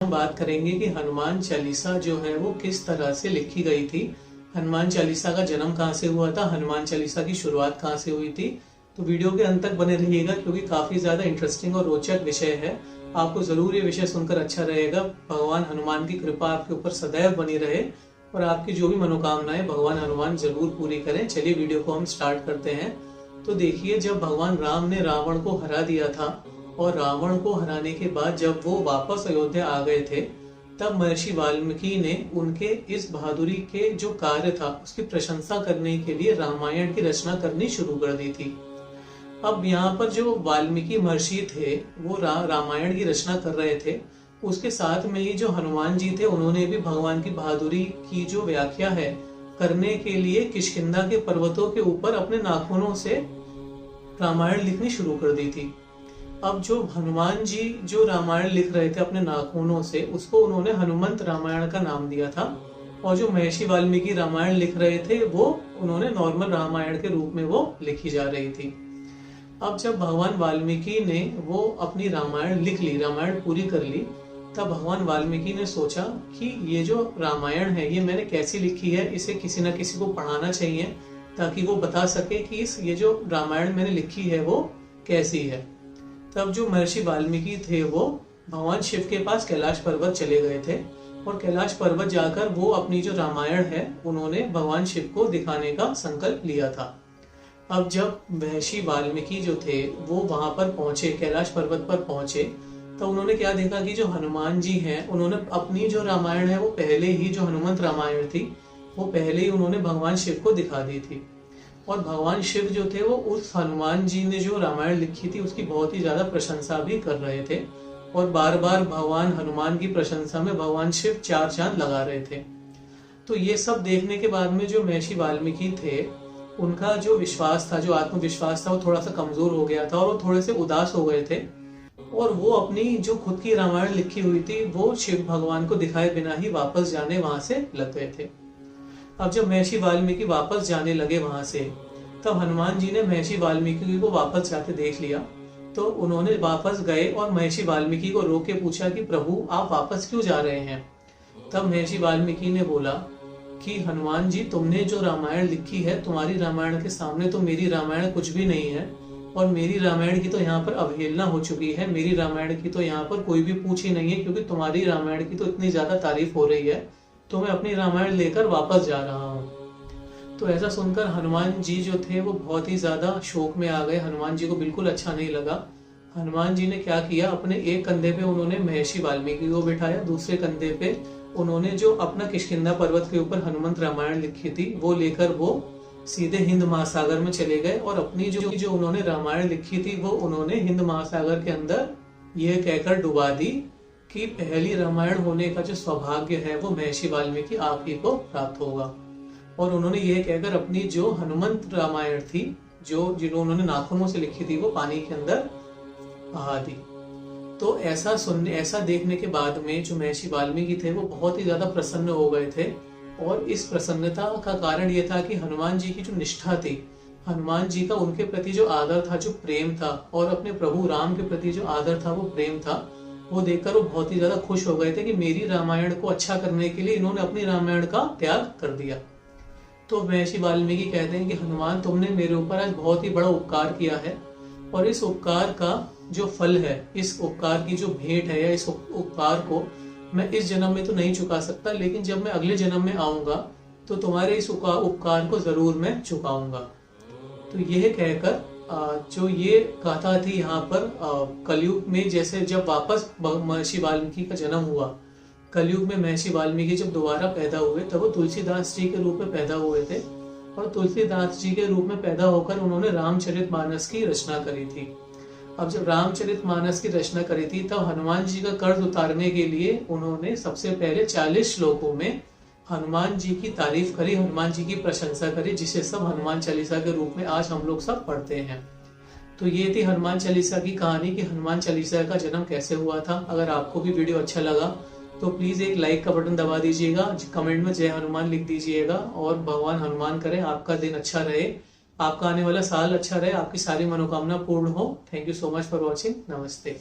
हम बात करेंगे कि हनुमान चालीसा जो है वो किस तरह से लिखी गई थी। हनुमान चालीसा का जन्म कहाँ से हुआ था, हनुमान चालीसा की शुरुआत कहाँ से हुई थी। तो वीडियो के अंत तक बने रहिएगा क्योंकि काफी ज्यादा इंटरेस्टिंग और रोचक विषय है। आपको जरूर ये विषय सुनकर अच्छा रहेगा। भगवान हनुमान की कृपा आपके ऊपर सदैव बनी रहे और आपकी जो भी मनोकामनाएं भगवान हनुमान जरूर पूरी करें। चलिए वीडियो को हम स्टार्ट करते हैं। तो देखिए, जब भगवान राम ने रावण को हरा दिया था और रावण को हराने के बाद जब वो वापस अयोध्या आ गए थे, तब महर्षि वाल्मीकि ने उनके इस बहादुरी के जो कार्य था उसकी प्रशंसा करने के लिए रामायण की रचना करनी शुरू कर दी थी। अब यहाँ पर जो वाल्मीकि महर्षि थे वो रामायण की रचना कर रहे थे, उसके साथ में ही जो हनुमान जी थे उन्होंने भी भगवान की बहादुरी की जो व्याख्या है करने के लिए किष्किंधा के पर्वतों के ऊपर अपने नाखूनों से रामायण लिखनी शुरू कर दी थी। अब जो हनुमान जी जो रामायण लिख रहे थे अपने नाखूनों से, उसको उन्होंने हनुमंत रामायण का नाम दिया था। और जो महर्षि वाल्मीकि रामायण लिख रहे थे वो उन्होंने नॉर्मल रामायण के रूप में वो लिखी जा रही थी। अब जब भगवान वाल्मीकि ने वो अपनी रामायण लिख ली, रामायण पूरी कर ली, तब भगवान वाल्मीकि ने सोचा कि ये जो रामायण है ये मैंने कैसी लिखी है, इसे किसी न किसी को पढ़ाना चाहिए ताकि वो बता सके कि ये जो रामायण मैंने लिखी है वो कैसी है। तब जो महर्षि वाल्मीकि थे वो भगवान शिव के पास कैलाश पर्वत चले गए थे और कैलाश पर्वत जाकर वो अपनी जो रामायण है उन्होंने भगवान शिव को दिखाने का संकल्प लिया था। अब जब महर्षि वाल्मीकि जो थे वो वहां पर पहुंचे, कैलाश पर्वत पर पहुंचे, तो उन्होंने क्या देखा कि जो हनुमान जी हैं उन्होंने अपनी जो रामायण है वो पहले ही, जो हनुमंत रामायण थी वो पहले ही उन्होंने भगवान शिव को दिखा दी थी। और भगवान शिव जो थे वो उस हनुमान जी ने जो रामायण लिखी थी उसकी बहुत ही ज्यादा प्रशंसा भी कर रहे थे और बार बार भगवान हनुमान की प्रशंसा में भगवान शिव चार चांद लगा रहे थे। तो ये सब देखने के बाद में जो महर्षि वाल्मीकि थे उनका जो विश्वास था, जो आत्मविश्वास था, वो थोड़ा सा कमजोर हो गया था और वो थोड़े से उदास हो गए थे और वो अपनी जो खुद की रामायण लिखी हुई थी वो शिव भगवान को दिखाए बिना ही वापस जाने वहां से लग गए थे। अब जब महर्षि वाल्मीकि वापस जाने लगे वहां से, तब हनुमान जी ने महर्षि वाल्मीकि को वापस जाते देख लिया। तो उन्होंने वापस गए और महर्षि वाल्मीकि को रोक के पूछा कि प्रभु आप वापस क्यों जा रहे हैं। तब महर्षि वाल्मीकि ने बोला कि हनुमान जी, तुमने जो रामायण लिखी है, तुम्हारी रामायण के सामने तो मेरी रामायण कुछ भी नहीं है और मेरी रामायण की तो यहाँ पर अवहेलना हो चुकी है। मेरी रामायण की तो यहाँ पर कोई भी पूछ ही नहीं है क्योंकि तुम्हारी रामायण की तो इतनी ज्यादा तारीफ हो रही है, तो मैं अपनी रामायण लेकर वापस जा रहा हूँ। तो ऐसा सुनकर हनुमान जी जो थे वो बहुत ही ज्यादा शोक में आ गए। हनुमान जी को बिल्कुल अच्छा नहीं लगा। हनुमान जी ने क्या किया, अपने एक कंधे पे उन्होंने महर्षि वाल्मीकि को बिठाया, दूसरे कंधे पे उन्होंने जो अपना किष्किंधा पर्वत के ऊपर हनुमंत रामायण लिखी थी वो लेकर वो सीधे हिंद महासागर में चले गए और अपनी जो उन्होंने रामायण लिखी थी वो उन्होंने हिंद महासागर के अंदर यह कहकर डुबा दी कि पहली रामायण होने का जो सौभाग्य है वो महर्षि वाल्मीकि आप ही को प्राप्त होगा। और उन्होंने ये कहकर अपनी जो हनुमंत रामायण थी जिन्होंने उन्होंने नाखूनों से लिखी थी वो पानी के अंदर बहा दी। तो ऐसा देखने के बाद में जो महर्षि वाल्मीकि थे वो बहुत ही ज्यादा प्रसन्न हो गए थे और इस प्रसन्नता का कारण ये था कि हनुमान जी की जो निष्ठा थी, हनुमान जी का उनके प्रति जो आदर था, जो प्रेम था और अपने प्रभु राम के प्रति जो आदर था वो प्रेम था, वो देखकर वो बहुत ही ज्यादा खुश हो गए थे कि मेरी रामायण को अच्छा करने के लिए इन्होंने अपनी रामायण का त्याग कर दिया। तो महर्षि वाल्मीकि कहते हैं कि हनुमान, तुमने मेरे ऊपर आज बहुत ही बड़ा उपकार किया है और इस उपकार का जो फल है, इस उपकार की जो भेंट है या इस उपकार को मैं इस जन्म में तो नहीं चुका सकता, लेकिन जब मैं अगले जन्म में आऊंगा तो तुम्हारे इस उपकार को जरूर मैं चुकाऊंगा। तो यह कहकर जो ये गाथा थी यहाँ पर कलयुग में, जैसे जब वापस महर्षि वाल्मीकि का जन्म हुआ, कलयुग में महर्षि वाल्मीकि जब दोबारा पैदा हुए तब वो तुलसीदास जी के रूप में पैदा हुए थे और तुलसीदास जी के रूप में पैदा होकर उन्होंने रामचरितमानस की रचना करी थी। अब जब रामचरितमानस की रचना करी थी तब हनुमान जी का कर्ज उतारने के लिए उन्होंने सबसे पहले 40 श्लोकों में हनुमान जी की तारीफ करी, हनुमान जी की प्रशंसा करी, जिसे सब हनुमान चालीसा के रूप में आज हम लोग सब पढ़ते हैं। तो ये थी हनुमान चालीसा की कहानी कि हनुमान चालीसा का जन्म कैसे हुआ था। अगर आपको भी वीडियो अच्छा लगा तो प्लीज एक लाइक का बटन दबा दीजिएगा, कमेंट में जय हनुमान लिख दीजिएगा और भगवान हनुमान करे आपका दिन अच्छा रहे, आपका आने वाला साल अच्छा रहे, आपकी सारी मनोकामना पूर्ण हो। Thank you so much for watching. नमस्ते।